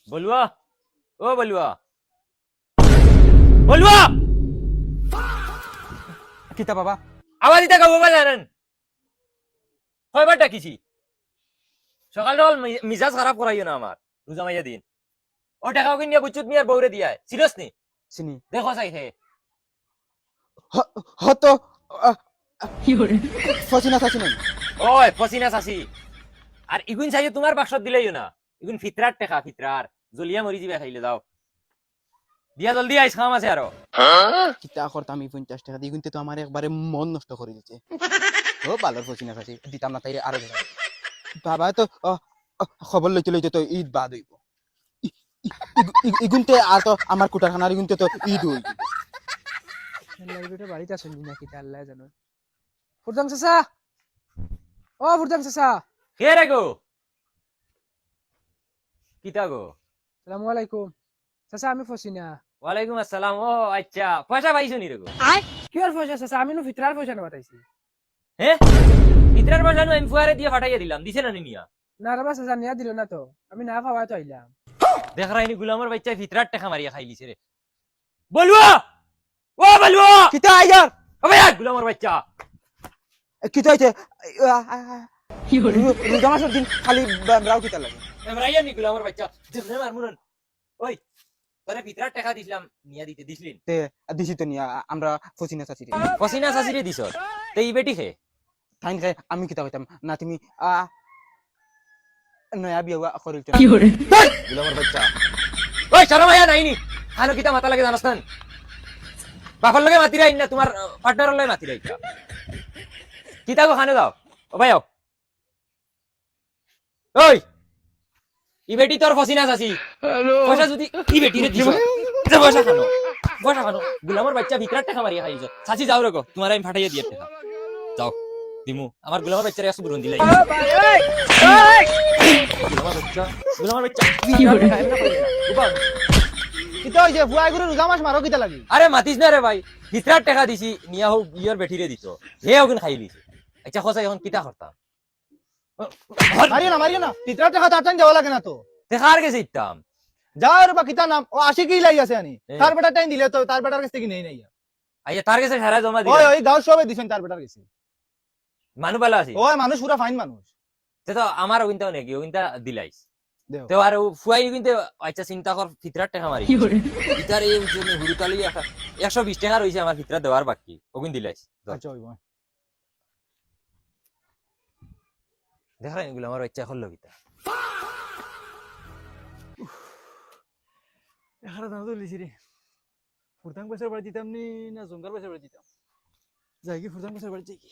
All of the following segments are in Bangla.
বলুয়া ও বলুয়া বলুয়া কিতা বাবা আওয়াজ দিতে গাবো বা জানেন কয়বার ডাকিছি সকাল সকাল মিজাজ খারাপ করাইও না আমার রোজা মাইয়া দিন ও টাকাও কিনিয়া বুচুত মিয়ার বউরে দিয়ায় সিরিয়াস নি চিনি দেখো চাই হে হতো ফসিনা ফসিনা ওই ফসিনা চাচি আর ইগুন চাইও তোমার বাক্সত দিলেইও না ইগুন ফিতরার টেকা ফিতরার জলিয়া মরি যাবে খাইলে যাও দিয়া জলদি আইস খাম আছে আরো কিতা করতাম আমি 50 টাকা দিয়ে কিন্তু তো আমার একবারে মন নষ্ট করে দিচ্ছে ও বালর ফসিনা ফাসি দিতাম না তাই আরো বেশি। বাবা তো খবর লইতে লইতে তো ঈদ বাদ হইব ইগুনতে আর তো আমার কুটারখানার ইগুনতে তো ঈদ হইব লাইব্রেরিটা বাড়িতে আসেন নাকি তা আল্লাহ জানো ফুরদাং চাচা ও ফুরদাং চাচা কে রে গো কিতা গো আসসালামু আলাইকুম চাচা আমি ফসিনা ওয়ালাইকুম আসসালাম ও আচ্ছা পয়সা পাইছো নি রে গো কি আর পয়সা চাচা আমি নো ফিতরার পয়সা না বাতাইছি হে ফিতরার পয়সা আমি ফুয়ারে দিয়ে ফাটাইয়া দিলাম দিছে না নিয়া না রাবা চাচা নিয়া দিল না তো আমি না খাওয়া তো আইলাম দেখ রাইনি গুলামর বাচ্চা ফিতরার টাকা মারিয়া খাই লিছে রে বলুয়া ও বলুয়া কিতা আইয়ার আবে গুলামর বাচ্চা কিতা হইছে রোজা মাসের দিন খালি রাও কিতা লাগে এমরাইয়া নি গুলামর বাচ্চা দেখে মার মুরন ওই তোরে ফিতরার টাকা দিছিলাম নিয়া দিতে দিছলিন তে দিছি তো নিয়া আমরা ফসিনা চাচি রে পসিনা সাসিরে দিছ তেই বেটি খে তাইন খাই আমি কিতা কইতাম না তুমি নয়া বিয়া করিল গুলামর বাচ্চা ওই শরম আয়া নাইনি খানো কিতা মাথা লাগে জানাস না বাপর লগে মাতি রাইন না তোমার পার্টনারের লগে মাতি রাইতা কিতা গো খানো দাও ও ভাই ওই ই বেটি তোর ফসিনা চাচি পয়সা যদি ই বেটি রে দিছ পয়সা খানো গুলামর বাচ্চা ভিতরার টাকা মারিয়া খাইছ চাচি যাও রে গো তোমার আমি ফাটাইয়া দিয়ে টাকা যাও দিমু আমার গুলামর বাচ্চারে আসু বুরন দিলাই গুলামর বাচ্চা কিতা হইছে বুয়াই গুরু রোজা মাস মারো কিতা লাগি আরে মাতিস না রে ভাই ভিতরার টাকা দিছি নিয়া হোক ইয়র বেটিরে দিত হে ওখান খাই লিছে আচ্ছা খসা এখন কিতা করতাম মারিও না তিতরা টাকা তার দেওয়া লাগে না তো দেখার গেছে ইতাম যার বা কিতা নাম ও আশি কি লাই আছে আনি এ। তার বেটা টাইম দিলে তো তার বেটার কাছ থেকে নেই নাই আইয়া তার কাছে সারা জমা ওই দিলাম ওই গাঁও সবে দিছেন তার বেটার কাছে মানু বালা আছে ওই মানুষ পুরা ফাইন মানুষ তে তো আমার ওইনটা নাকি ওইনটা দিলাইস দেও তো আর ফুয়াই কিন্তু আচ্ছা চিন্তা কর ফিতরার টাকা মারি ইতার এই জন্য হুরুতালি 120 টাকা রইছে আমার ফিতরা দেওয়ার বাকি ওগুন দিলাইস আচ্ছা হইব দেখা এগুলো আমার বাচ্চা হল কিতা এখানে দাম তো লিছি রে ফুরতাং পয়সার বাড়ি দিতাম নি না জঙ্গার পয়সার বাড়ি দিতাম যাই কি ফুরতাং পয়সার বাড়ি যাই কি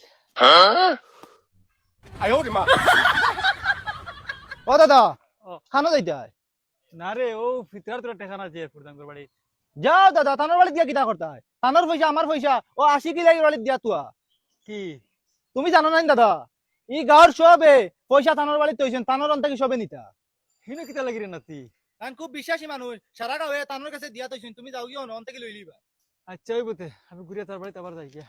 ও দাদা ও। খানো যাইতে হয় না রে ও ফিতরার তোরা টেকা না যে ফুরতাঙ্গর বাড়ি যাও দাদা তানোর বাড়ি দিয়া কিতা করতে হয় তানোর পয়সা আমার পয়সা ও আশি কি লাই বাড়ি দিয়া তুয়া কি তুমি জানো নাই দাদা ই গাঁৱৰ সবে পয়সা তানোর বাড়ি তৈছেন তানোর অন্তে কি সবে নিতা হিনো কিতা লাগি রে নাতি কারণ খুব বিশ্বাসী মানুষ সারা গাঁৱে তানোর কাছে দিয়া তৈছেন তুমি যাও গিয়ে অন্তে কি লই লিবা আচ্ছা ওই বতে আমি ঘুরিয়া তার বাড়িতে আবার যাই গিয়া